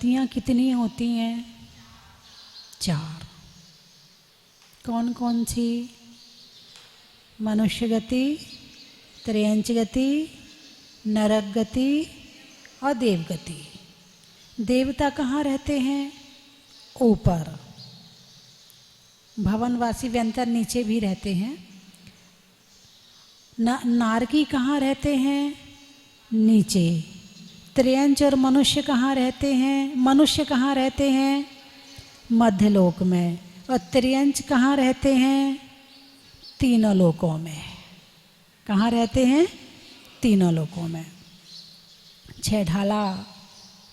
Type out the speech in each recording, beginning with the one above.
गतियाँ कितनी होती हैं? 4। कौन कौन सी? मनुष्य गति, त्रयंच गति, नरक गति और देव गति। देवता कहाँ रहते हैं? ऊपर। भवनवासी व्यंतर नीचे भी रहते हैं। नारकी कहाँ रहते हैं? नीचे। त्रयंच और मनुष्य कहाँ रहते हैं? मनुष्य कहाँ रहते हैं? मध्यलोक में। और त्रयंच कहाँ रहते हैं? तीनों लोकों में। कहाँ रहते हैं? तीनों लोकों में। 6 ढाला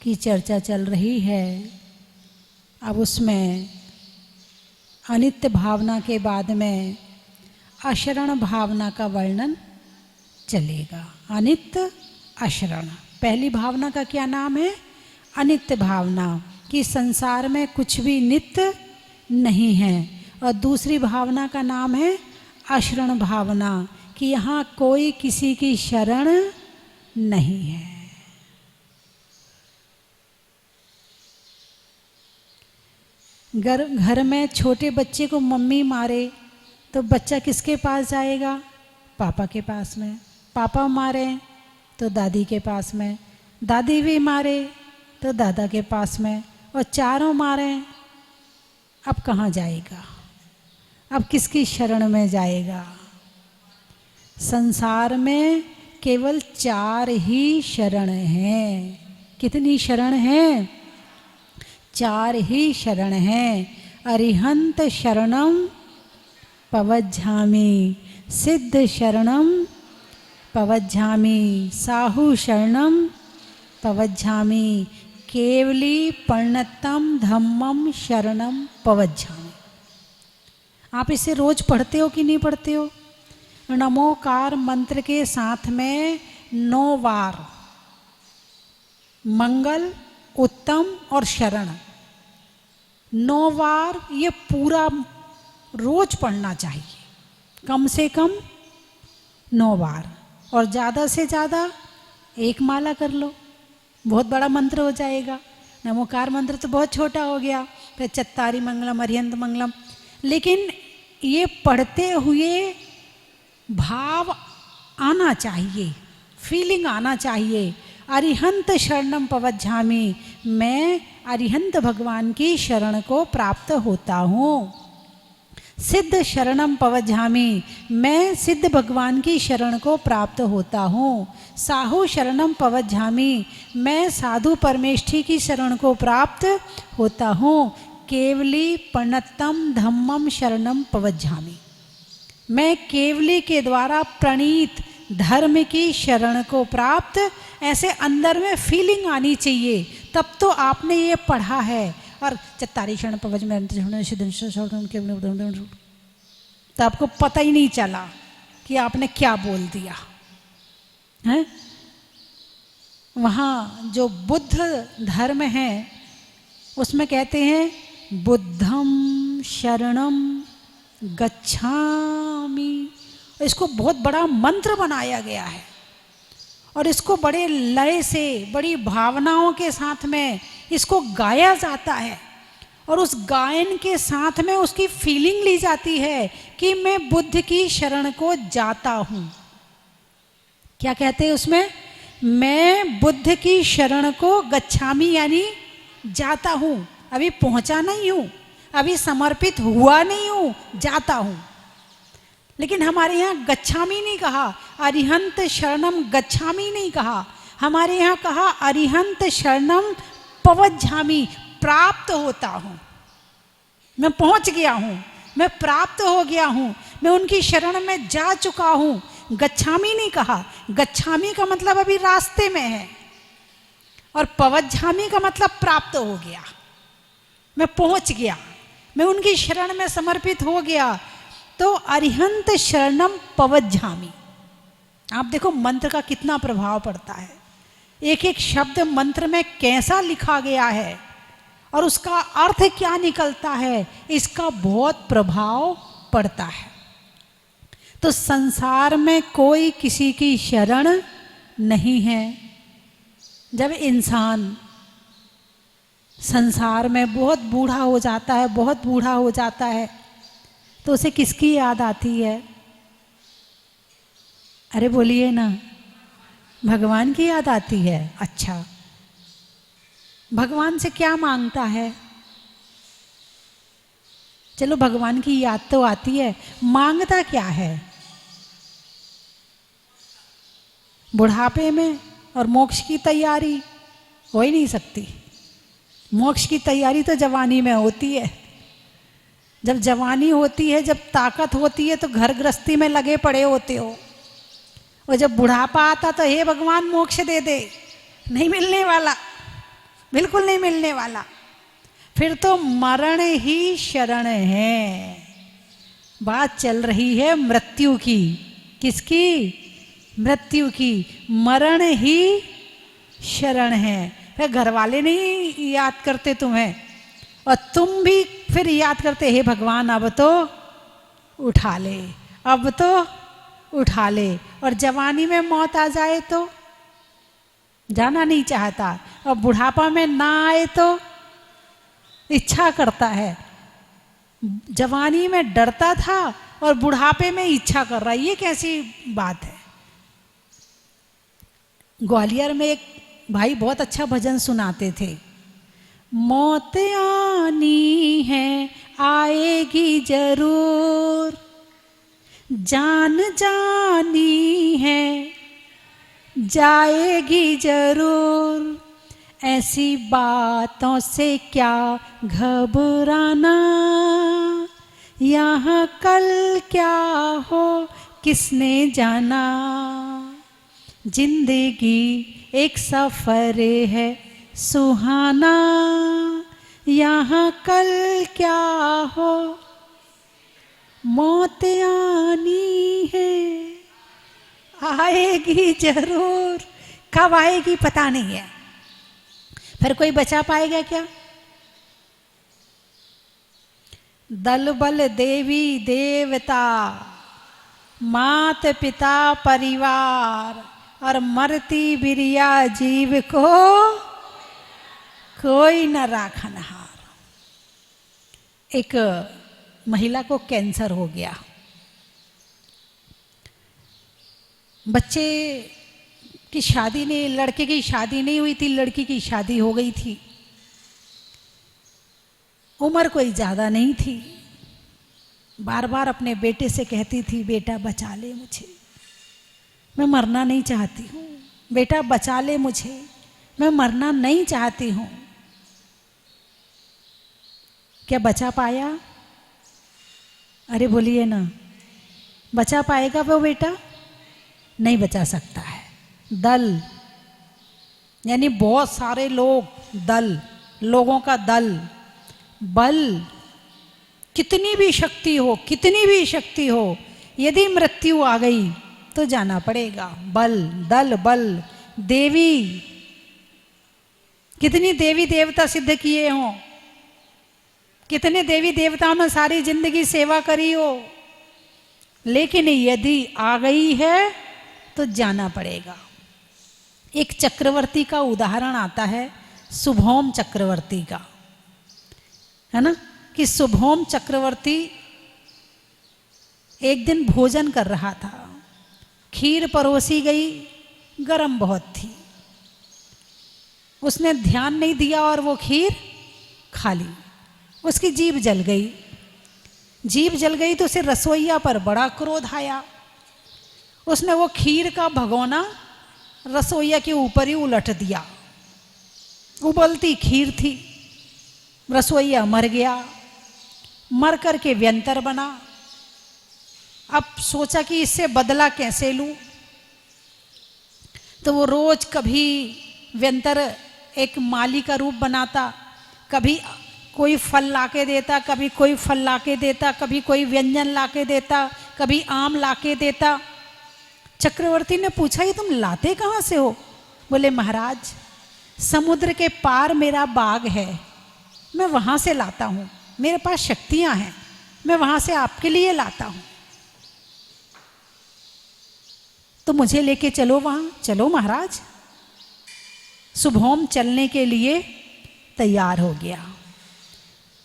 की चर्चा चल रही है। अब उसमें अनित्य भावना के बाद में अशरण भावना का वर्णन चलेगा। अनित्य, अशरण। पहली भावना का क्या नाम है? अनित्य भावना, कि संसार में कुछ भी नित्य नहीं है। और दूसरी भावना का नाम है अशरण भावना, कि यहाँ कोई किसी की शरण नहीं है। घर में छोटे बच्चे को मम्मी मारे तो बच्चा किसके पास जाएगा? पापा के पास में। पापा मारे तो दादी के पास में। दादी भी मारे तो दादा के पास में। और चारों मारे, अब कहाँ जाएगा? अब किसकी शरण में जाएगा? संसार में केवल 4 ही शरण हैं। कितनी शरण हैं? 4 ही शरण हैं। अरिहंत शरणम पवज्झामि, सिद्ध शरणम पवज्झामि, साहु शरणम पवज्झामि, केवली परिणतम धम्मम शरणम पवज्झामि। आप इसे रोज पढ़ते हो कि नहीं पढ़ते हो? नमोकार मंत्र के साथ में 9 बार मंगल, उत्तम और शरण, 9 बार ये पूरा रोज पढ़ना चाहिए। कम से कम 9 बार, और ज़्यादा से ज़्यादा 1 माला कर लो, बहुत बड़ा मंत्र हो जाएगा। नमोकार मंत्र तो बहुत छोटा हो गया, फिर चत्तारी मंगलम, अरिहंत मंगलम। लेकिन ये पढ़ते हुए भाव आना चाहिए, फीलिंग आना चाहिए। अरिहंत शरणम पवज्झामि, मैं अरिहंत भगवान की शरण को प्राप्त होता हूँ। सिद्ध शरणम पवज्झामि, मैं सिद्ध भगवान की शरण को प्राप्त होता हूँ। साहु शरणम पवज्झामि, मैं साधु परमेष्ठी की शरण को प्राप्त होता हूँ। केवली प्रणतम धम्मम शरणम पवज्झामि, मैं केवली के द्वारा प्रणीत धर्म की शरण को प्राप्त। ऐसे अंदर में फीलिंग आनी चाहिए, तब तो आपने ये पढ़ा है। और चत्तारी शरण पवज में तो आपको पता ही नहीं चला कि आपने क्या बोल दिया है। वहाँ जो बुद्ध धर्म है उसमें कहते हैं बुद्धम शरणम गच्छामि। इसको बहुत बड़ा मंत्र बनाया गया है और इसको बड़े लय से, बड़ी भावनाओं के साथ में इसको गाया जाता है। और उस गायन के साथ में उसकी फीलिंग ली जाती है कि मैं बुद्ध की शरण को जाता हूँ। क्या कहते हैं उसमें? मैं बुद्ध की शरण को गच्छामि, यानी जाता हूँ। अभी पहुँचा नहीं हूँ, अभी समर्पित हुआ नहीं हूँ, जाता हूँ। लेकिन हमारे यहाँ गच्छामि नहीं कहा, अरिहंत शरणम गच्छामि नहीं कहा, हमारे यहाँ कहा अरिहंत शरणम पवज्झामि, प्राप्त होता हूँ। मैं पहुँच गया हूँ, मैं प्राप्त हो गया हूँ, मैं उनकी शरण में जा चुका हूँ। गच्छामि नहीं कहा, गच्छामि का मतलब अभी रास्ते में है, और पवज्झामि का मतलब प्राप्त हो गया, मैं पहुँच गया, मैं उनकी शरण में समर्पित हो गया। तो अरिहंत शरणम पवज्झामि। आप देखो मंत्र का कितना प्रभाव पड़ता है, एक एक शब्द मंत्र में कैसा लिखा गया है और उसका अर्थ क्या निकलता है, इसका बहुत प्रभाव पड़ता है। तो संसार में कोई किसी की शरण नहीं है। जब इंसान संसार में बहुत बूढ़ा हो जाता है, बहुत बूढ़ा हो जाता है, तो उसे किसकी याद आती है? अरे बोलिए ना, भगवान की याद आती है। अच्छा, भगवान से क्या मांगता है? चलो भगवान की याद तो आती है, मांगता क्या है? बुढ़ापे में और मोक्ष की तैयारी हो ही नहीं सकती। मोक्ष की तैयारी तो जवानी में होती है। जब जवानी होती है, जब ताकत होती है, तो घर गृहस्थी में लगे पड़े होते हो, और जब बुढ़ापा आता तो हे भगवान मोक्ष दे दे, नहीं मिलने वाला, बिल्कुल नहीं मिलने वाला। फिर तो मरण ही शरण है। बात चल रही है मृत्यु की। किसकी? मृत्यु की। मरण ही शरण है। फिर घर वाले नहीं याद करते तुम्हें, और तुम भी फिर याद करते, हे भगवान अब तो उठा ले, अब तो उठा ले। और जवानी में मौत आ जाए तो जाना नहीं चाहता, और बुढ़ापा में ना आए तो इच्छा करता है। जवानी में डरता था और बुढ़ापे में इच्छा कर रहा है, ये कैसी बात है? ग्वालियर में एक भाई बहुत अच्छा भजन सुनाते थे। मौत आनी है आएगी जरूर, जान जानी है जाएगी जरूर, ऐसी बातों से क्या घबराना, यहाँ कल क्या हो किसने जाना, जिंदगी एक सफर है सुहाना, यहाँ कल क्या हो मौत आनी है आएगी जरूर। कब आएगी पता नहीं है, फिर कोई बचा पाएगा क्या? दल बल देवी देवता, मात पिता परिवार, और मरती बिरिया जीव को कोई न राखनहार। एक महिला को कैंसर हो गया। बच्चे की शादी नहीं, लड़के की शादी नहीं हुई थी, लड़की की शादी हो गई थी। उम्र कोई ज़्यादा नहीं थी। बार बार अपने बेटे से कहती थी, बेटा बचा ले मुझे, मैं मरना नहीं चाहती हूँ, बेटा बचा ले मुझे, मैं मरना नहीं चाहती हूँ। क्या बचा पाया? अरे बोलिए ना, बचा पाएगा वो बेटा? नहीं बचा सकता है। दल यानी बहुत सारे लोग, दल, लोगों का दल, बल, कितनी भी शक्ति हो, कितनी भी शक्ति हो, यदि मृत्यु आ गई तो जाना पड़ेगा। बल, दल, बल, देवी, कितनी देवी देवता सिद्ध किए हों, कितने देवी देवताओं ने सारी जिंदगी सेवा करी हो, लेकिन यदि आ गई है तो जाना पड़ेगा। एक चक्रवर्ती का उदाहरण आता है, शुभोम चक्रवर्ती का, है ना, कि शुभोम चक्रवर्ती एक दिन भोजन कर रहा था, खीर परोसी गई, गरम बहुत थी, उसने ध्यान नहीं दिया और वो खीर खा ली। उसकी जीभ जल गई। जीभ जल गई तो उसे रसोइया पर बड़ा क्रोध आया। उसने वो खीर का भगोना रसोइया के ऊपर ही उलट दिया। उबलती खीर थी, रसोइया मर गया। मर कर के व्यंतर बना। अब सोचा कि इससे बदला कैसे लूं, तो वो रोज कभी व्यंतर एक माली का रूप बनाता, कभी कोई फल लाके देता, कभी कोई फल लाके देता, कभी कोई व्यंजन लाके देता, कभी आम लाके देता। चक्रवर्ती ने पूछा, ये तुम लाते कहाँ से हो? बोले, महाराज समुद्र के पार मेरा बाग है, मैं वहाँ से लाता हूँ, मेरे पास शक्तियाँ हैं, मैं वहाँ से आपके लिए लाता हूँ, तो मुझे लेके चलो वहाँ। चलो महाराज। शुभोम चलने के लिए तैयार हो गया।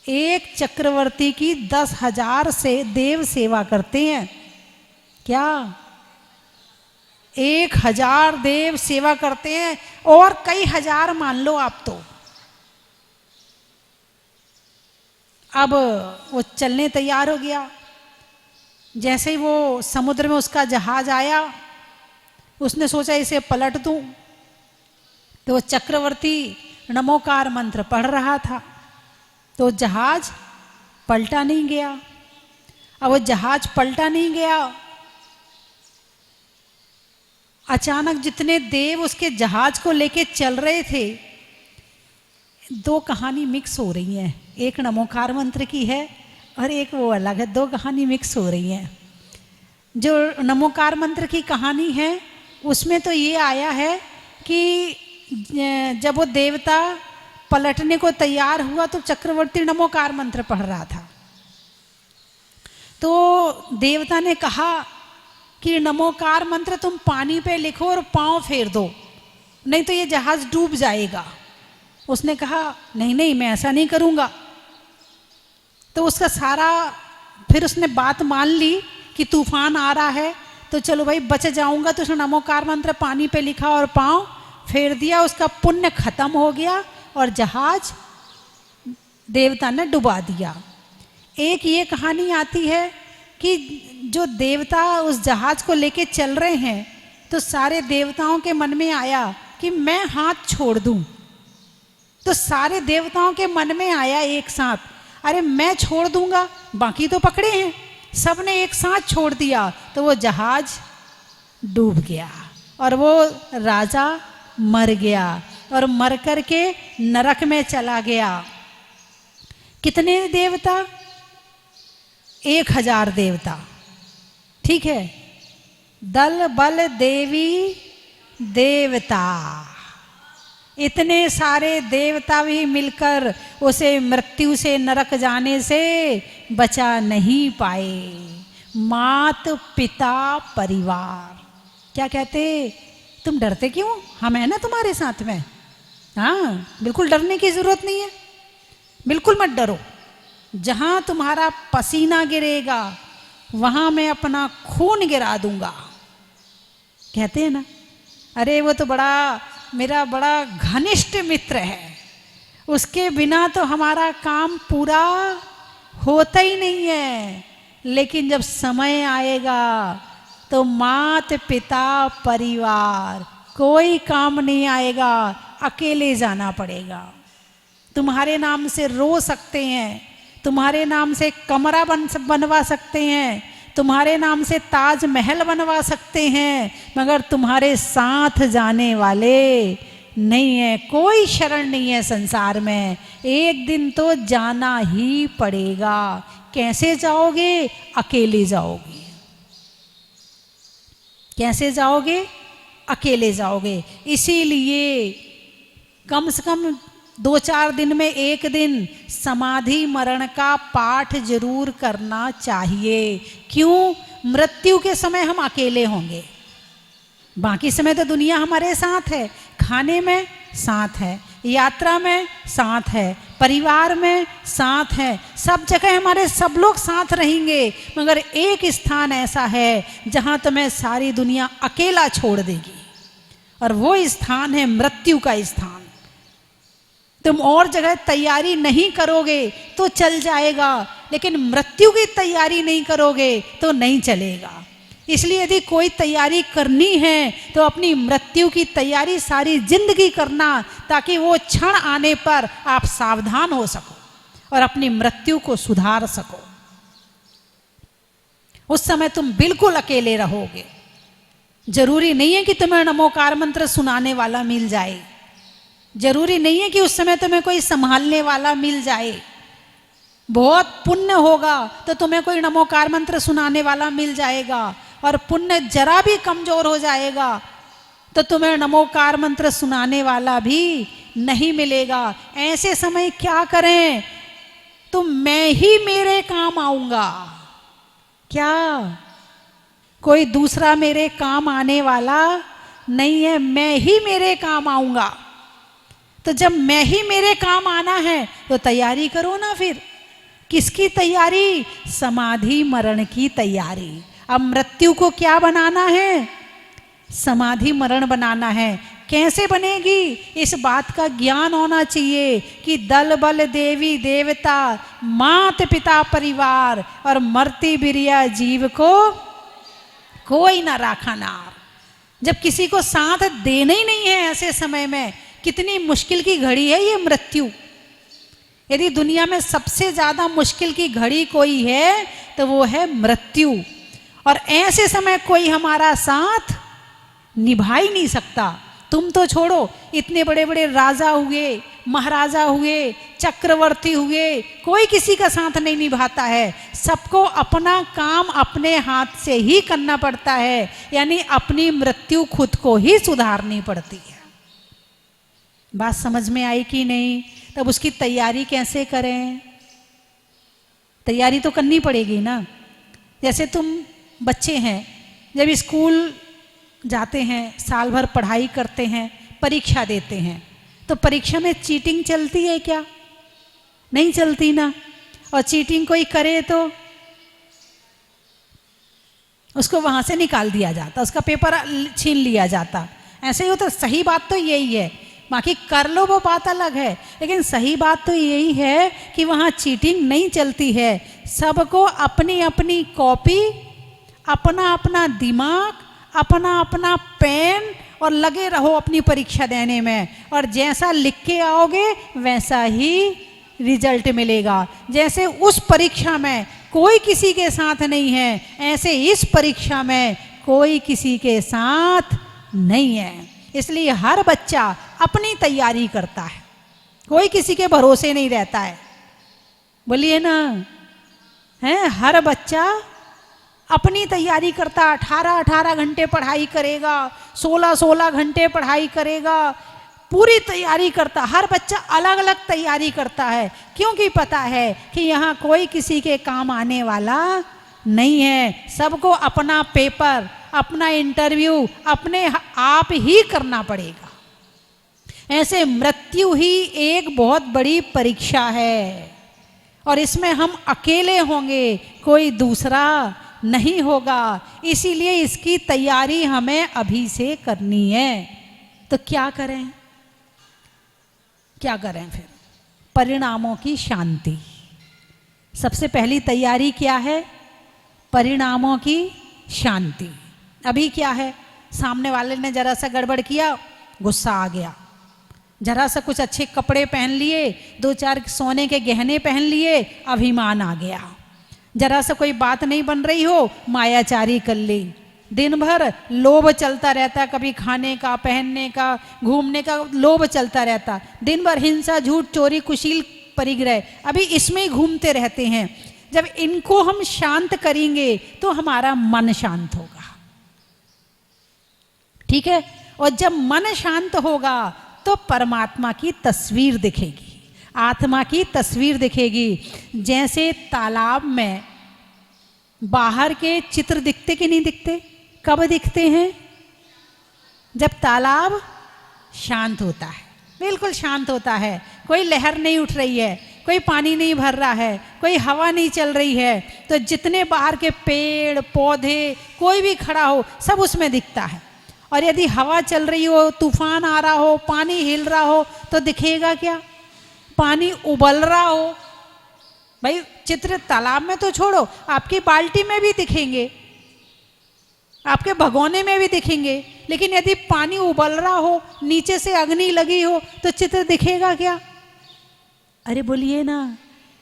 एक चक्रवर्ती की 10,000 से देव सेवा करते हैं। क्या 1,000 देव सेवा करते हैं, और कई हजार मान लो आप तो। अब वो चलने तैयार हो गया। जैसे ही वो समुद्र में उसका जहाज आया, उसने सोचा इसे पलट दूं। तो वो चक्रवर्ती नमोकार मंत्र पढ़ रहा था, तो जहाज पलटा नहीं गया। अब वो जहाज पलटा नहीं गया, अचानक जितने देव उसके जहाज को लेके चल रहे थे, दो कहानी मिक्स हो रही हैं। एक नमोकार मंत्र की है और एक वो अलग है, दो कहानी मिक्स हो रही हैं। जो नमोकार मंत्र की कहानी है उसमें तो ये आया है कि जब वो देवता पलटने को तैयार हुआ तो चक्रवर्ती नमोकार मंत्र पढ़ रहा था। तो देवता ने कहा कि नमोकार मंत्र तुम पानी पे लिखो और पांव फेर दो, नहीं तो ये जहाज डूब जाएगा। उसने कहा नहीं नहीं, मैं ऐसा नहीं करूँगा। तो उसका सारा, फिर उसने बात मान ली कि तूफान आ रहा है तो चलो भाई बच जाऊंगा। तो उसने नमोकार मंत्र पानी पे लिखा और पांव फेर दिया, उसका पुण्य खत्म हो गया और जहाज देवता ने डुबा दिया। एक ये कहानी आती है कि जो देवता उस जहाज को लेके चल रहे हैं, तो सारे देवताओं के मन में आया कि मैं हाथ छोड़ दूं। तो सारे देवताओं के मन में आया एक साथ, अरे मैं छोड़ दूंगा, बाकी तो पकड़े हैं। सबने एक साथ छोड़ दिया, तो वो जहाज डूब गया और वो राजा मर गया और मर कर के नरक में चला गया। कितने देवता? 1,000 देवता, ठीक है। दल बल देवी देवता, इतने सारे देवता भी मिलकर उसे मृत्यु से, नरक जाने से बचा नहीं पाए। मात पिता परिवार, क्या कहते, तुम डरते क्यों, हम हैं ना तुम्हारे साथ में। हाँ, बिल्कुल डरने की जरूरत नहीं है, बिल्कुल मत डरो। जहां तुम्हारा पसीना गिरेगा वहां मैं अपना खून गिरा दूंगा, कहते हैं ना। अरे वो तो मेरा बड़ा घनिष्ठ मित्र है, उसके बिना तो हमारा काम पूरा होता ही नहीं है। लेकिन जब समय आएगा तो मात पिता परिवार कोई काम नहीं आएगा, अकेले जाना पड़ेगा। तुम्हारे नाम से रो सकते हैं, तुम्हारे नाम से कमरा बनवा सकते हैं, तुम्हारे नाम से ताजमहल बनवा सकते हैं, मगर तुम्हारे साथ जाने वाले नहीं है, कोई शरण नहीं है संसार में। एक दिन तो जाना ही पड़ेगा। कैसे जाओगे? अकेले जाओगे। कैसे जाओगे? अकेले जाओगे। इसीलिए कम से कम 2-4 दिन में एक दिन समाधि मरण का पाठ जरूर करना चाहिए। क्यों? मृत्यु के समय हम अकेले होंगे, बाकी समय तो दुनिया हमारे साथ है, खाने में साथ है, यात्रा में साथ है, परिवार में साथ है, सब जगह हमारे सब लोग साथ रहेंगे। मगर एक स्थान ऐसा है जहां तुम्हें सारी दुनिया अकेला छोड़ देगी, और वो स्थान है मृत्यु का स्थान। तुम और जगह तैयारी नहीं करोगे तो चल जाएगा, लेकिन मृत्यु की तैयारी नहीं करोगे तो नहीं चलेगा। इसलिए यदि कोई तैयारी करनी है तो अपनी मृत्यु की तैयारी सारी जिंदगी करना, ताकि वो क्षण आने पर आप सावधान हो सको और अपनी मृत्यु को सुधार सको। उस समय तुम बिल्कुल अकेले रहोगे। जरूरी नहीं है कि तुम्हें नमोकार मंत्र सुनाने वाला मिल जाए, जरूरी नहीं है कि उस समय तुम्हें कोई संभालने वाला मिल जाए। बहुत पुण्य होगा तो तुम्हें कोई नमोकार मंत्र सुनाने वाला मिल जाएगा, और पुण्य जरा भी कमजोर हो जाएगा तो तुम्हें नमोकार मंत्र सुनाने वाला भी नहीं मिलेगा। ऐसे समय क्या करें? तो मैं ही मेरे काम आऊंगा। क्या कोई दूसरा मेरे काम आने वाला नहीं है, मैं ही मेरे काम आऊंगा। तो जब मैं ही मेरे काम आना है तो तैयारी करो ना फिर। किसकी तैयारी? समाधि मरण की तैयारी। अब मृत्यु को क्या बनाना है? समाधि मरण बनाना है। कैसे बनेगी? इस बात का ज्ञान होना चाहिए कि दल बल देवी देवता मात पिता परिवार और मरती बिरिया जीव को कोई ना राखा नार। जब किसी को साथ देना ही नहीं है ऐसे समय में, कितनी मुश्किल की घड़ी है ये मृत्यु। यदि दुनिया में सबसे ज्यादा मुश्किल की घड़ी कोई है तो वो है मृत्यु। और ऐसे समय कोई हमारा साथ निभा ही नहीं सकता। तुम तो छोड़ो, इतने बड़े बड़े राजा हुए, महाराजा हुए, चक्रवर्ती हुए, कोई किसी का साथ नहीं निभाता है। सबको अपना काम अपने हाथ से ही करना पड़ता है, यानी अपनी मृत्यु खुद को ही सुधारनी पड़ती है। बात समझ में आई कि नहीं? तब उसकी तैयारी कैसे करें? तैयारी तो करनी पड़ेगी ना। जैसे तुम बच्चे हैं, जब स्कूल जाते हैं, साल भर पढ़ाई करते हैं, परीक्षा देते हैं, तो परीक्षा में चीटिंग चलती है क्या? नहीं चलती ना। और चीटिंग कोई करे तो उसको वहां से निकाल दिया जाता, उसका पेपर छीन लिया जाता। ऐसे ही होता। सही बात तो यही है, बाकी कर लो वो बात अलग है, लेकिन सही बात तो यही है कि वहाँ चीटिंग नहीं चलती है। सबको अपनी अपनी कॉपी, अपना अपना दिमाग, अपना अपना पेन और लगे रहो अपनी परीक्षा देने में। और जैसा लिख के आओगे वैसा ही रिजल्ट मिलेगा। जैसे उस परीक्षा में कोई किसी के साथ नहीं है, ऐसे इस परीक्षा में कोई किसी के साथ नहीं है। इसलिए हर बच्चा अपनी तैयारी करता है, कोई किसी के भरोसे नहीं रहता है। बोलिए ना, है? हर बच्चा अपनी तैयारी करता। 18-18 घंटे पढ़ाई करेगा, 16-16 घंटे पढ़ाई करेगा, पूरी तैयारी करता। हर बच्चा अलग अलग तैयारी करता है, क्योंकि पता है कि यहाँ कोई किसी के काम आने वाला नहीं है। सबको अपना पेपर, अपना इंटरव्यू अपने आप ही करना पड़ेगा। ऐसे मृत्यु ही एक बहुत बड़ी परीक्षा है, और इसमें हम अकेले होंगे, कोई दूसरा नहीं होगा। इसीलिए इसकी तैयारी हमें अभी से करनी है। तो क्या करें? क्या करें फिर? परिणामों की शांति। सबसे पहली तैयारी क्या है? परिणामों की शांति। अभी क्या है? सामने वाले ने जरा सा गड़बड़ किया, गुस्सा आ गया। जरा सा कुछ अच्छे कपड़े पहन लिए, 2-4 सोने के गहने पहन लिए, अभिमान आ गया। जरा सा कोई बात नहीं बन रही हो, मायाचारी कर ली। दिन भर लोभ चलता रहता, कभी खाने का, पहनने का, घूमने का लोभ चलता रहता। दिन भर हिंसा, झूठ, चोरी, कुशील, परिग्रह, अभी इसमें ही घूमते रहते हैं। जब इनको हम शांत करेंगे तो हमारा मन शांत होगा। ठीक है? और जब मन शांत होगा तो परमात्मा की तस्वीर दिखेगी, आत्मा की तस्वीर दिखेगी। जैसे तालाब में बाहर के चित्र दिखते कि नहीं दिखते? कब दिखते हैं? जब तालाब शांत होता है, बिल्कुल शांत होता है, कोई लहर नहीं उठ रही है, कोई पानी नहीं भर रहा है, कोई हवा नहीं चल रही है, तो जितने बाहर के पेड़ पौधे कोई भी खड़ा हो सब उसमें दिखता है। और यदि हवा चल रही हो, तूफान आ रहा हो, पानी हिल रहा हो, तो दिखेगा क्या? पानी उबल रहा हो। भाई चित्र तालाब में तो छोड़ो, आपकी बाल्टी में भी दिखेंगे, आपके भगोने में भी दिखेंगे, लेकिन यदि पानी उबल रहा हो, नीचे से अग्नि लगी हो, तो चित्र दिखेगा क्या? अरे बोलिए ना,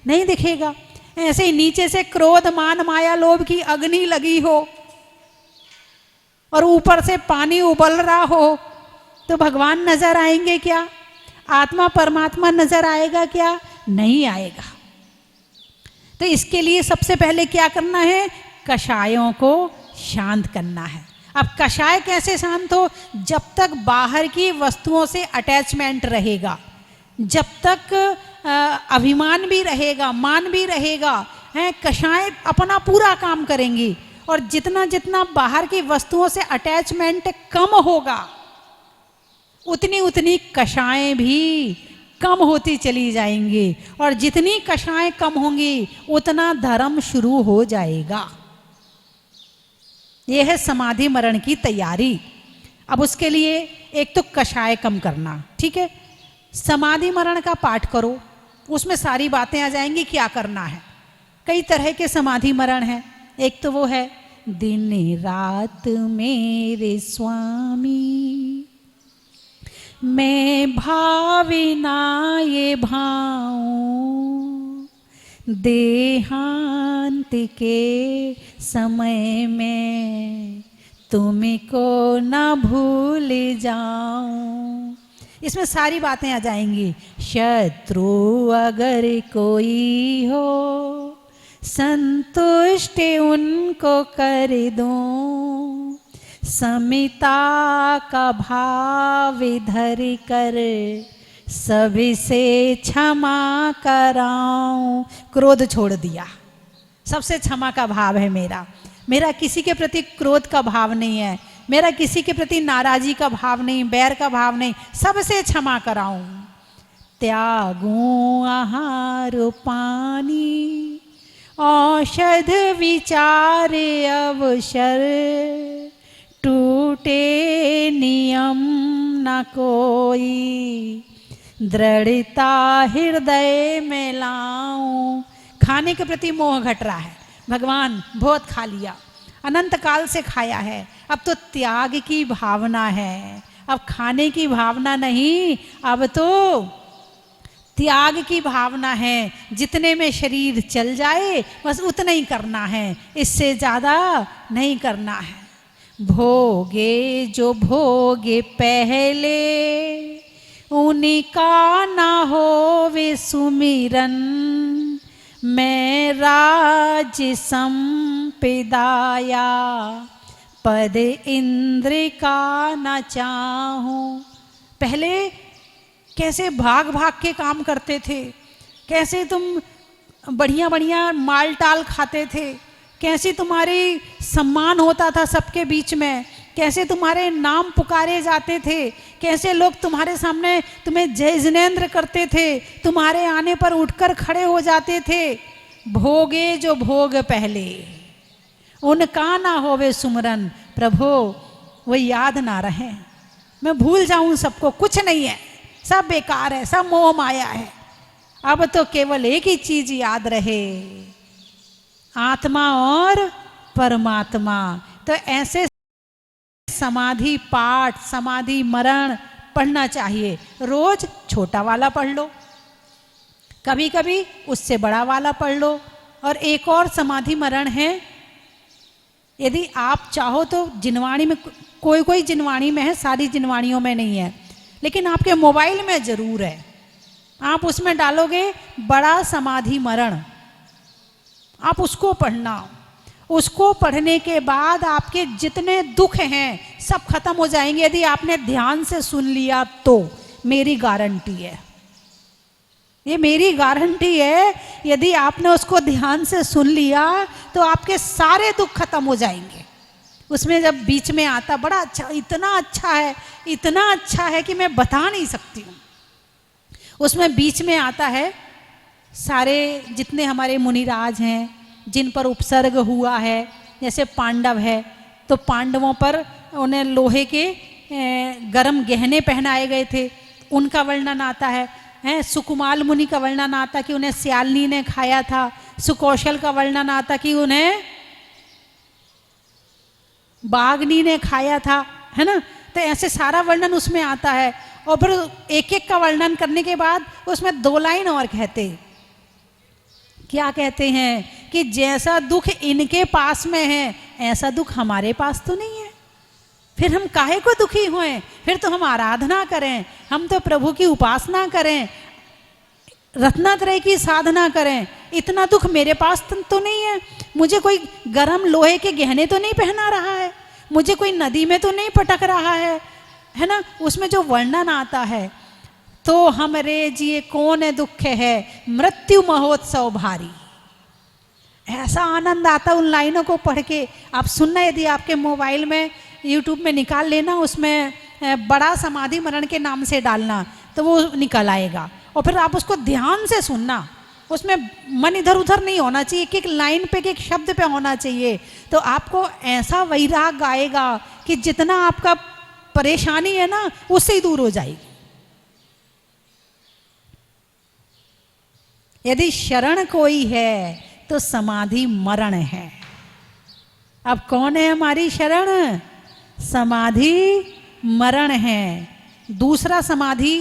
नहीं दिखेगा। ऐसे ही नीचे से क्रोध, मान, माया, लोभ की अग्नि लगी हो और ऊपर से पानी उबल रहा हो, तो भगवान नजर आएंगे क्या? आत्मा परमात्मा नजर आएगा क्या? नहीं आएगा। तो इसके लिए सबसे पहले क्या करना है? कषायों को शांत करना है। अब कषाय कैसे शांत हो? जब तक बाहर की वस्तुओं से अटैचमेंट रहेगा, जब तक अभिमान भी रहेगा, मान भी रहेगा, है, कषाय अपना पूरा काम करेंगी। और जितना जितना बाहर की वस्तुओं से अटैचमेंट कम होगा, उतनी उतनी कषाएं भी कम होती चली जाएंगी, और जितनी कषाएं कम होंगी उतना धर्म शुरू हो जाएगा। यह है समाधि मरण की तैयारी। अब उसके लिए एक तो कषाय कम करना, ठीक है। समाधि मरण का पाठ करो, उसमें सारी बातें आ जाएंगी क्या करना है। कई तरह के समाधि मरण हैं। एक तो वो है दिन रात मेरे स्वामी, मैं भावे ना ये भाऊं, देहांत के समय में तुमको न भूल जाऊं। इसमें सारी बातें आ जाएंगी। शत्रु अगर कोई हो, संतुष्ट उनको कर दूं, समिता का भाव धर कर सभी से क्षमा कराऊं। क्रोध छोड़ दिया, सबसे क्षमा का भाव है मेरा। मेरा किसी के प्रति क्रोध का भाव नहीं है, मेरा किसी के प्रति नाराजी का भाव नहीं, बैर का भाव नहीं, सबसे क्षमा कराऊं। त्यागूं आहार पानी, औषध विचार अवसर, टूटे नियम न कोई, दृढ़ता हृदय में लाऊं। खाने के प्रति मोह घट रहा है, भगवान बहुत खा लिया, अनंत काल से खाया है, अब तो त्याग की भावना है, अब खाने की भावना नहीं, अब तो त्याग की भावना है। जितने में शरीर चल जाए बस उतना ही करना है, इससे ज़्यादा नहीं करना है। भोगे जो भोगे पहले, उनका ना हो वे सुमिरन, मैं राज संपदाया, पद इंद्र का न चाहूं। पहले कैसे भाग भाग के काम करते थे, कैसे तुम बढ़िया बढ़िया माल टाल खाते थे, कैसे तुम्हारी सम्मान होता था सबके बीच में, कैसे तुम्हारे नाम पुकारे जाते थे, कैसे लोग तुम्हारे सामने तुम्हें जय जिनेंद्र करते थे, तुम्हारे आने पर उठकर खड़े हो जाते थे। भोगे जो भोग पहले, उनका ना होवे सुमरन। प्रभु वो याद ना रहे, मैं भूल जाऊं सबको, कुछ नहीं है, सब बेकार है, सब मोह माया है। अब तो केवल एक ही चीज याद रहे, आत्मा और परमात्मा। तो ऐसे समाधि पाठ, समाधि मरण पढ़ना चाहिए। रोज छोटा वाला पढ़ लो, कभी कभी उससे बड़ा वाला पढ़ लो। और एक और समाधि मरण है, यदि आप चाहो तो जिनवाणी में, कोई कोई जिनवाणी में है, सारी जिनवाणियों में नहीं है, लेकिन आपके मोबाइल में जरूर है। आप उसमें डालोगे बड़ा समाधि मरण, आप उसको पढ़ना। उसको पढ़ने के बाद आपके जितने दुख हैं सब खत्म हो जाएंगे, यदि आपने ध्यान से सुन लिया तो। मेरी गारंटी है, ये मेरी गारंटी है, यदि आपने उसको ध्यान से सुन लिया तो आपके सारे दुख खत्म हो जाएंगे। उसमें जब बीच में आता, बड़ा अच्छा, इतना अच्छा है, इतना अच्छा है कि मैं बता नहीं सकती हूँ। उसमें बीच में आता है सारे जितने हमारे मुनिराज हैं जिन पर उपसर्ग हुआ है, जैसे पांडव है तो पांडवों पर उन्हें लोहे के गरम गहने पहनाए गए थे, उनका वर्णन आता है। सुकुमाल मुनि का वर्णन आता कि उन्हें स्यालनी ने खाया था। सुकौशल का वर्णन आता कि उन्हें बाघनी ने खाया था, है ना। तो ऐसे सारा वर्णन उसमें आता है। और फिर एक एक का वर्णन करने के बाद उसमें 2 लाइन और कहते, क्या कहते हैं कि जैसा दुख इनके पास में है ऐसा दुख हमारे पास तो नहीं है, फिर हम काहे को दुखी हुए, फिर तो हम आराधना करें, हम तो प्रभु की उपासना करें, रत्नात्रय की साधना करें। इतना दुख मेरे पास तो नहीं है, मुझे कोई गरम लोहे के गहने तो नहीं पहना रहा है, मुझे कोई नदी में तो नहीं पटक रहा है ना। उसमें जो वर्णन आता है, तो हमरे जिए कौन दुख है, मृत्यु महोत्सव भारी। ऐसा आनंद आता उन लाइनों को पढ़ के। आप सुनना, यदि आपके मोबाइल में, यूट्यूब में निकाल लेना, उसमें बड़ा समाधि मरण के नाम से डालना, तो वो निकल आएगा। और फिर आप उसको ध्यान से सुनना, उसमें मन इधर उधर नहीं होना चाहिए, एक एक लाइन पे, एक एक शब्द पे होना चाहिए। तो आपको ऐसा वैराग आएगा कि जितना आपका परेशानी है ना, उससे ही दूर हो जाएगी। यदि शरण कोई है तो समाधि मरण है। अब कौन है हमारी शरण? समाधि मरण है। दूसरा समाधि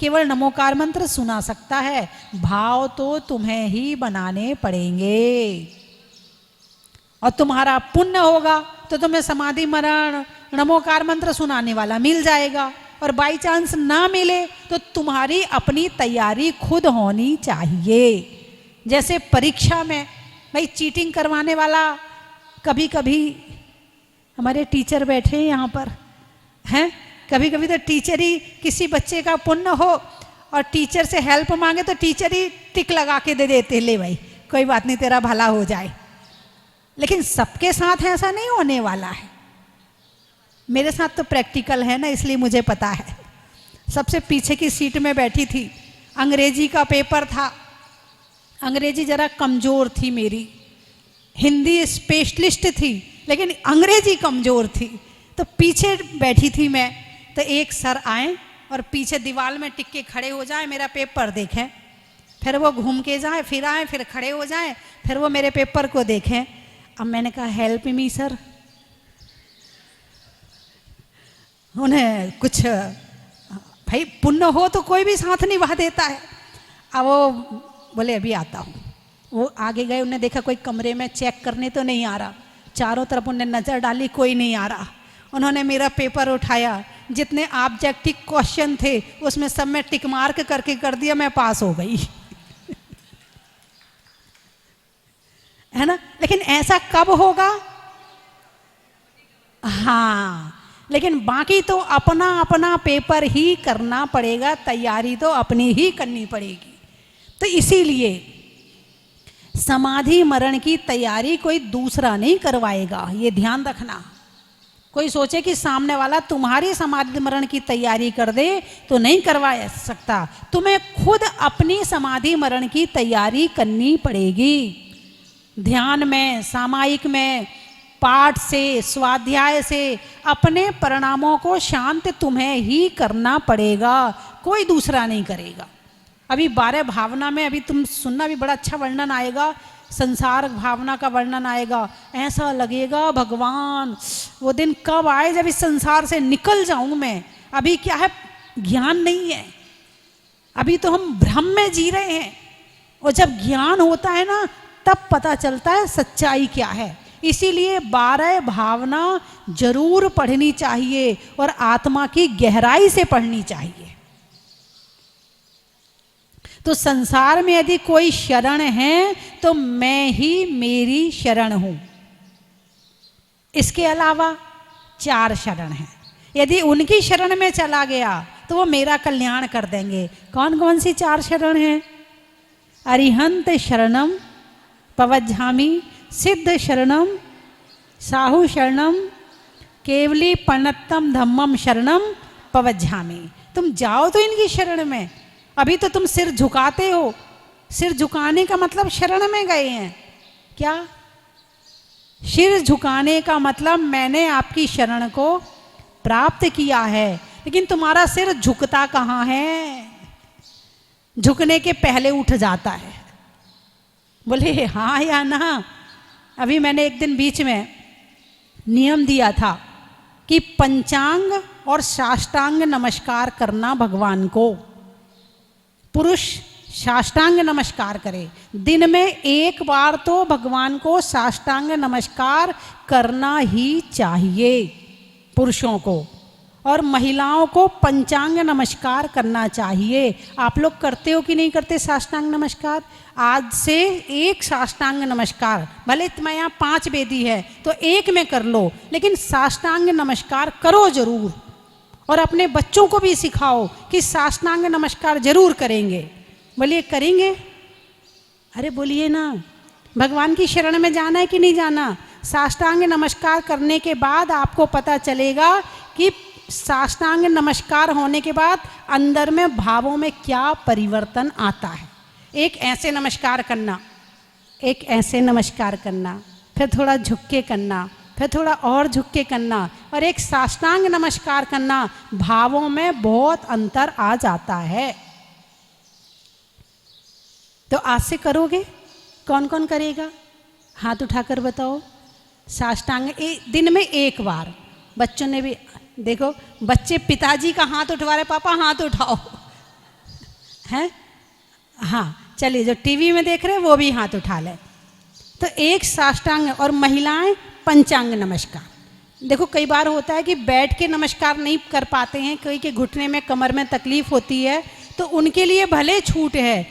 केवल नमोकार मंत्र सुना सकता है, भाव तो तुम्हें ही बनाने पड़ेंगे। और तुम्हारा पुण्य होगा तो तुम्हें समाधि मरण नमोकार मंत्र सुनाने वाला मिल जाएगा, और बाई चांस ना मिले तो तुम्हारी अपनी तैयारी खुद होनी चाहिए। जैसे परीक्षा में भाई चीटिंग करवाने वाला, कभी कभी हमारे टीचर बैठे हैं यहाँ पर हैं, कभी कभी तो टीचर ही किसी बच्चे का पुण्य हो और टीचर से हेल्प मांगे तो टीचर ही टिक लगा के दे देते, ले भाई कोई बात नहीं तेरा भला हो जाए। लेकिन सबके साथ ऐसा नहीं होने वाला है। मेरे साथ तो प्रैक्टिकल है ना, इसलिए मुझे पता है। सबसे पीछे की सीट में बैठी थी, अंग्रेजी का पेपर था, अंग्रेजी जरा कमज़ोर थी मेरी, हिंदी स्पेशलिस्ट थी लेकिन अंग्रेजी कमज़ोर थी। तो पीछे बैठी थी मैं, तो एक सर आए और पीछे दीवार में टिक के खड़े हो जाए, मेरा पेपर देखें, फिर वो घूम के जाए, फिर आए, फिर खड़े हो जाए, फिर वो मेरे पेपर को देखें। अब मैंने कहा हेल्प मी सर, उन्हें कुछ भाई पुण्य हो तो कोई भी साथ निभा देता है। अब वो बोले अभी आता हूँ। वो आगे गए, उन्हें देखा कोई कमरे में चेक करने तो नहीं आ रहा, चारों तरफ उन्हें नज़र डाली, कोई नहीं आ रहा। उन्होंने मेरा पेपर उठाया, जितने ऑब्जेक्टिव क्वेश्चन थे उसमें सब में टिक मार्क करके कर दिया, मैं पास हो गई है ना। लेकिन ऐसा कब होगा? हाँ, लेकिन बाकी तो अपना अपना पेपर ही करना पड़ेगा, तैयारी तो अपनी ही करनी पड़ेगी। तो इसीलिए समाधि मरण की तैयारी कोई दूसरा नहीं करवाएगा, ये ध्यान रखना। कोई सोचे कि सामने वाला तुम्हारी समाधि मरण की तैयारी कर दे तो नहीं करवा सकता, तुम्हें खुद अपनी समाधि मरण की तैयारी करनी पड़ेगी। ध्यान में, सामायिक में, पाठ से, स्वाध्याय से अपने परिणामों को शांत तुम्हें ही करना पड़ेगा, कोई दूसरा नहीं करेगा। अभी 12 भावना में अभी तुम सुनना, भी बड़ा अच्छा वर्णन आएगा, संसार भावना का वर्णन आएगा। ऐसा लगेगा भगवान वो दिन कब आए जब इस संसार से निकल जाऊं मैं। अभी क्या है, ज्ञान नहीं है, अभी तो हम भ्रम में जी रहे हैं, और जब ज्ञान होता है ना तब पता चलता है सच्चाई क्या है। इसीलिए 12 भावना जरूर पढ़नी चाहिए और आत्मा की गहराई से पढ़नी चाहिए। तो संसार में यदि कोई शरण है तो मैं ही मेरी शरण हूं। इसके अलावा 4 शरण हैं, यदि उनकी शरण में चला गया तो वो मेरा कल्याण कर देंगे। कौन कौन सी 4 शरण हैं? अरिहंत शरणम पवज्झामि, सिद्ध शरणम, साहु शरणम, केवली पणत्तम धम्मम शरणम पवज्झामि। तुम जाओ तो इनकी शरण में। अभी तो तुम सिर झुकाते हो, सिर झुकाने का मतलब शरण में गए हैं क्या? सिर झुकाने का मतलब मैंने आपकी शरण को प्राप्त किया है, लेकिन तुम्हारा सिर झुकता कहाँ है? झुकने के पहले उठ जाता है। बोले हाँ या ना? अभी मैंने एक दिन बीच में नियम दिया था कि पंचांग और साष्टांग नमस्कार करना भगवान को। पुरुष साष्टांग नमस्कार करे, दिन में एक बार तो भगवान को साष्टांग नमस्कार करना ही चाहिए पुरुषों को, और महिलाओं को पंचांग नमस्कार करना चाहिए। आप लोग करते हो कि नहीं करते साष्टांग नमस्कार? आज से एक साष्टांग नमस्कार, भले तुम्हें यहाँ 5 वेदी है तो एक में कर लो, लेकिन साष्टांग नमस्कार करो जरूर। और अपने बच्चों को भी सिखाओ कि साष्टांग नमस्कार जरूर करेंगे। बोलिए करेंगे? अरे बोलिए ना, भगवान की शरण में जाना है कि नहीं जाना? साष्टांग नमस्कार करने के बाद आपको पता चलेगा कि साष्टांग नमस्कार होने के बाद अंदर में भावों में क्या परिवर्तन आता है। एक ऐसे नमस्कार करना, एक ऐसे नमस्कार करना, फिर थोड़ा झुक के करना, फिर थोड़ा और झुक के करना, और एक साष्टांग नमस्कार करना, भावों में बहुत अंतर आ जाता है। तो आज से करोगे? कौन कौन करेगा? हाथ उठाकर बताओ। साष्टांग दिन में एक बार। बच्चों ने भी देखो, बच्चे पिताजी का हाथ उठवा रहे, पापा हाथ उठाओ, हैं? हाँ, चलिए, जो टीवी में देख रहे हैं वो भी हाथ उठा ले। तो एक साष्टांग, और महिलाएं पंचांग नमस्कार। देखो कई बार होता है कि बैठ के नमस्कार नहीं कर पाते हैं, कई के घुटने में कमर में तकलीफ होती है, तो उनके लिए भले छूट है।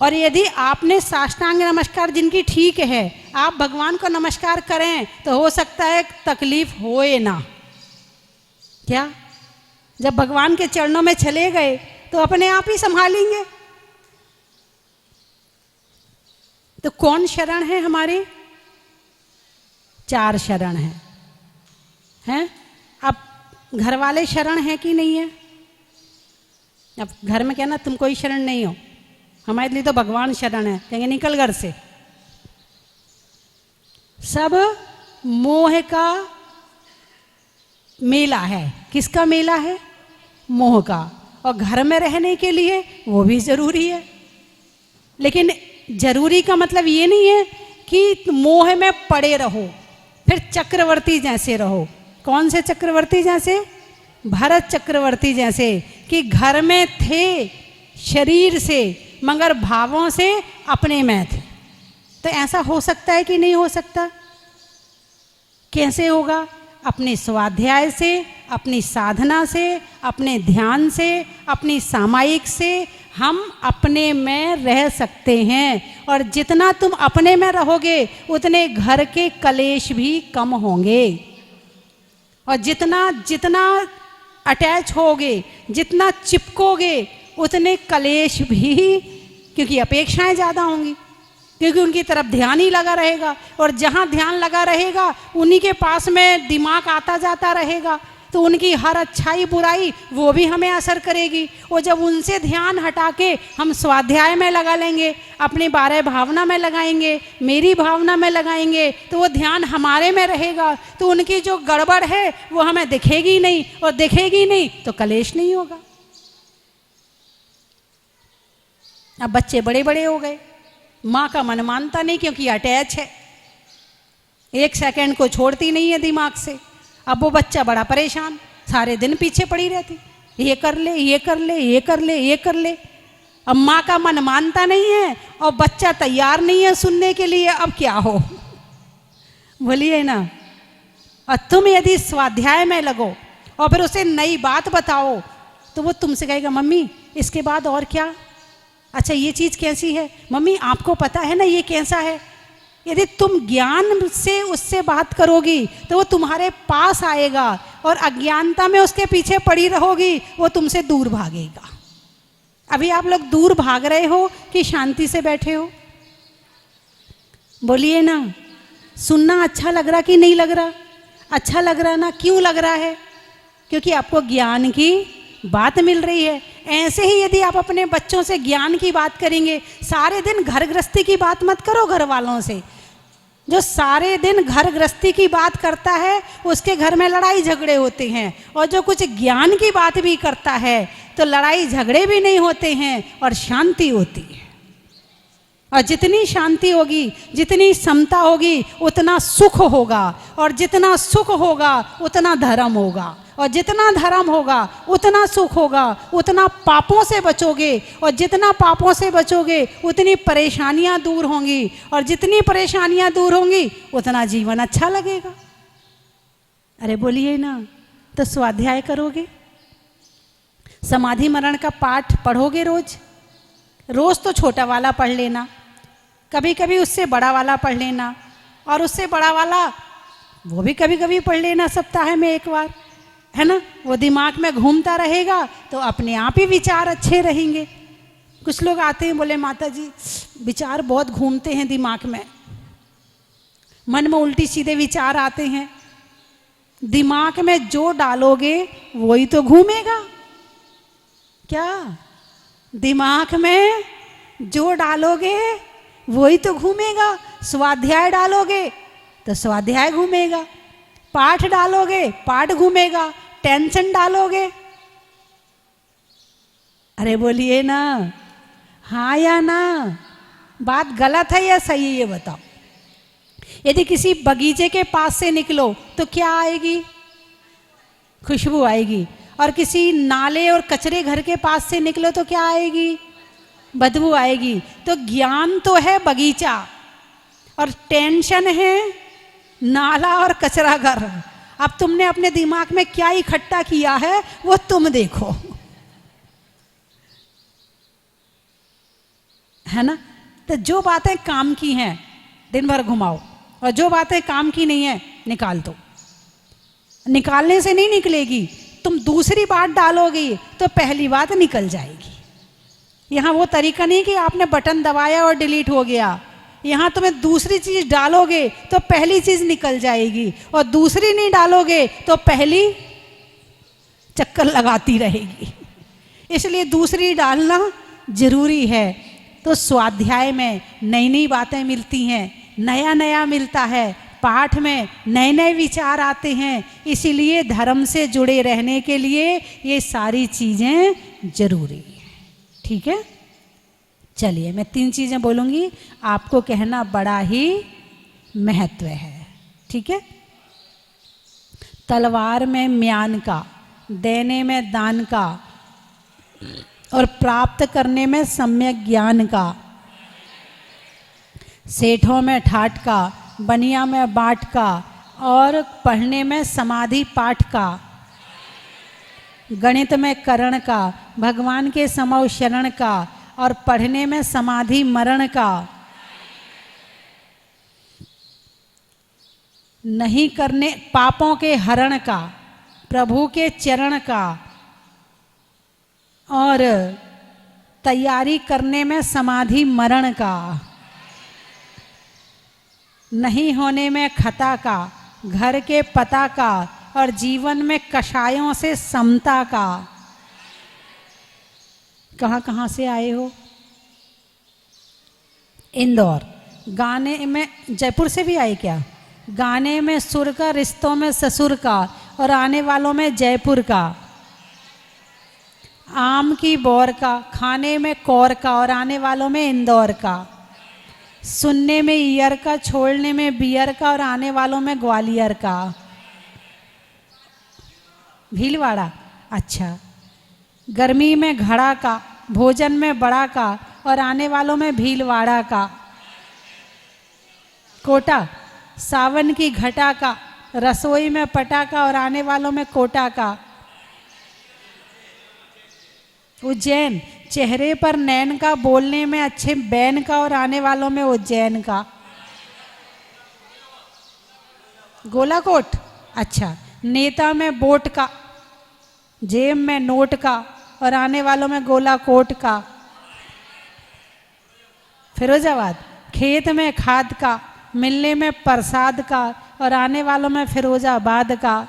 और यदि आपने साष्टांग नमस्कार जिनकी ठीक है, आप भगवान को नमस्कार करें तो हो सकता है तकलीफ होए ना। क्या? जब भगवान के चरणों में चले गए तो अपने आप ही संभालेंगे। तो कौन शरण है हमारे? 4 शरण हैं? अब घर वाले शरण है कि नहीं है? अब घर में कहना तुम कोई शरण नहीं हो, हमारे लिए तो भगवान शरण है। कहेंगे निकल घर से। सब मोह का मेला है। किसका मेला है? मोह का। और घर में रहने के लिए वो भी जरूरी है, लेकिन जरूरी का मतलब ये नहीं है कि मोह में पड़े रहो, फिर चक्रवर्ती जैसे रहो। कौन से चक्रवर्ती जैसे? भरत चक्रवर्ती जैसे, कि घर में थे शरीर से मगर भावों से अपने में थे। तो ऐसा हो सकता है कि नहीं हो सकता? कैसे होगा? अपने स्वाध्याय से, अपनी साधना से, अपने ध्यान से, अपनी सामायिक से हम अपने में रह सकते हैं। और जितना तुम अपने में रहोगे उतने घर के कलेश भी कम होंगे। और जितना जितना अटैच होगे, जितना चिपकोगे, उतने कलेश भी, क्योंकि अपेक्षाएं ज़्यादा होंगी, क्योंकि उनकी तरफ ध्यान ही लगा रहेगा। और जहाँ ध्यान लगा रहेगा उन्हीं के पास में दिमाग आता जाता रहेगा, तो उनकी हर अच्छाई बुराई वो भी हमें असर करेगी। और जब उनसे ध्यान हटा के हम स्वाध्याय में लगा लेंगे, अपनी 12 भावना में लगाएंगे, मेरी भावना में लगाएंगे, तो वो ध्यान हमारे में रहेगा। तो उनकी जो गड़बड़ है वो हमें दिखेगी नहीं, और दिखेगी नहीं तो कलेश नहीं होगा। अब बच्चे बड़े बड़े हो गए, माँ का मन मानता नहीं क्योंकि अटैच है, 1 सेकंड को छोड़ती नहीं है दिमाग से। अब वो बच्चा बड़ा परेशान, सारे दिन पीछे पड़ी रहती, ये कर ले, ये कर ले, ये कर ले, ये कर ले। अब माँ का मन मानता नहीं है और बच्चा तैयार नहीं है सुनने के लिए। अब क्या हो? बोलिए ना। और तुम यदि स्वाध्याय में लगो और फिर उसे नई बात बताओ तो वो तुमसे कहेगा मम्मी इसके बाद और क्या? अच्छा ये चीज़ कैसी है? मम्मी आपको पता है ना ये कैसा है? यदि तुम ज्ञान से उससे बात करोगी तो वो तुम्हारे पास आएगा, और अज्ञानता में उसके पीछे पड़ी रहोगी वो तुमसे दूर भागेगा। अभी आप लोग दूर भाग रहे हो कि शांति से बैठे हो? बोलिए ना। सुनना अच्छा लग रहा कि नहीं लग रहा? अच्छा लग रहा ना। क्यों लग रहा है? क्योंकि आपको ज्ञान की बात मिल रही है। ऐसे ही यदि आप अपने बच्चों से ज्ञान की बात करेंगे, सारे दिन घर गृहस्थी की बात मत करो घर वालों से। जो सारे दिन घर गृहस्थी की बात करता है उसके घर में लड़ाई झगड़े होते हैं, और जो कुछ ज्ञान की बात भी करता है तो लड़ाई झगड़े भी नहीं होते हैं और शांति होती है। और जितनी शांति होगी, जितनी समता होगी, उतना सुख होगा, और जितना सुख होगा उतना धर्म होगा, और जितना धर्म होगा उतना सुख होगा, उतना पापों से बचोगे, और जितना पापों से बचोगे उतनी परेशानियां दूर होंगी, और जितनी परेशानियां दूर होंगी उतना जीवन अच्छा लगेगा। अरे बोलिए ना। तो स्वाध्याय करोगे, समाधि मरण का पाठ पढ़ोगे रोज। रोज तो छोटा वाला पढ़ लेना, कभी कभी उससे बड़ा वाला पढ़ लेना, और उससे बड़ा वाला वो भी कभी कभी पढ़ लेना सप्ताह में एक बार, है ना। वो दिमाग में घूमता रहेगा तो अपने आप ही विचार अच्छे रहेंगे। कुछ लोग आते हैं बोले माता जी विचार बहुत घूमते हैं दिमाग में, मन में उल्टी सीधे विचार आते हैं, दिमाग में जो डालोगे वही तो घूमेगा। क्या? दिमाग में जो डालोगे वही तो घूमेगा। स्वाध्याय डालोगे तो स्वाध्याय घूमेगा, पाठ डालोगे पाठ घूमेगा, टेंशन डालोगे। अरे बोलिए ना, हाँ या ना? बात गलत है या सही है ये बताओ। यदि किसी बगीचे के पास से निकलो तो क्या आएगी? खुशबू आएगी। और किसी नाले और कचरे घर के पास से निकलो तो क्या आएगी? बदबू आएगी। तो ज्ञान तो है बगीचा और टेंशन है नाला और कचरा घर। अब तुमने अपने दिमाग में क्या इकट्ठा किया है वो तुम देखो, है ना? तो जो बातें काम की हैं दिन भर घुमाओ, और जो बातें काम की नहीं है निकाल दो। निकालने से नहीं निकलेगी, तुम दूसरी बात डालोगी तो पहली बात निकल जाएगी। यहाँ वो तरीका नहीं कि आपने बटन दबाया और डिलीट हो गया। यहाँ तुम्हें दूसरी चीज डालोगे तो पहली चीज निकल जाएगी, और दूसरी नहीं डालोगे तो पहली चक्कर लगाती रहेगी। इसलिए दूसरी डालना जरूरी है। तो स्वाध्याय में नई नई बातें मिलती हैं, नया नया मिलता है, पाठ में नए नए विचार आते हैं। इसीलिए धर्म से जुड़े रहने के लिए ये सारी चीज़ें जरूरी हैं। ठीक है, चलिए मैं 3 चीज़ें बोलूँगी, आपको कहना बड़ा ही महत्व है। ठीक है? तलवार में म्यान का, देने में दान का, और प्राप्त करने में सम्यक ज्ञान का, सेठों में ठाट का, बनिया में बाट का, और पढ़ने में समाधि पाठ का, गणित में करण का, भगवान के समौ शरण का, और पढ़ने में समाधि मरण का, नहीं करने पापों के हरण का, प्रभु के चरण का, और तैयारी करने में समाधि मरण का, नहीं होने में खता का, घर के पता का, और जीवन में कषायों से समता का। कहाँ कहाँ से आए हो? इंदौर। गाने में जयपुर से भी आए क्या? गाने में सुर का, रिश्तों में ससुर का, और आने वालों में जयपुर का। आम की बौर का, खाने में कौर का, और आने वालों में इंदौर का। सुनने में ईयर का, छोड़ने में बियर का, और आने वालों में ग्वालियर का। भीलवाड़ा। अच्छा। गर्मी में घड़ा का, भोजन में बड़ा का, और आने वालों में भीलवाड़ा का। कोटा। सावन की घटा का, रसोई में पटाखा, और आने वालों में कोटा का। उज्जैन। चेहरे पर नैन का, बोलने में अच्छे बैन का, और आने वालों में उज्जैन का। गोलाकोट। अच्छा। नेता में बोट का, जेब में नोट का, और आने वालों में गोलाकोट का। फिरोजाबाद। खेत में खाद का, मिलने में प्रसाद का, और आने वालों में फिरोजाबाद का।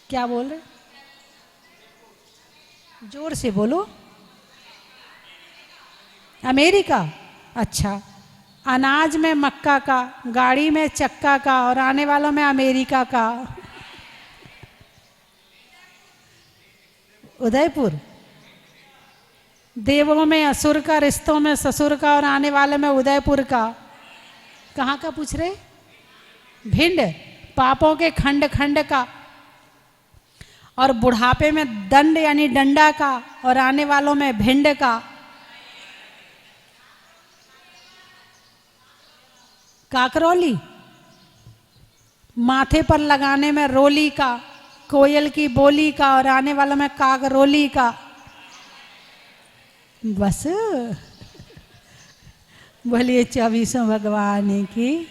क्या बोल रहे? जोर से बोलो। अमेरिका। अच्छा। अनाज में मक्का का, गाड़ी में चक्का का, और आने वालों में अमेरिका का। उदयपुर। देवों में असुर का, रिश्तों में ससुर का, और आने वाले में उदयपुर का। कहाँ का पूछ रहे? भिंड। पापों के खंड खंड का, और बुढ़ापे में दंड यानी डंडा का, और आने वालों में भिंड का। काकरौली। माथे पर लगाने में रोली का, कोयल की बोली का, और आने वालों में कागरोली का। बस बोलिए 24 भगवान की।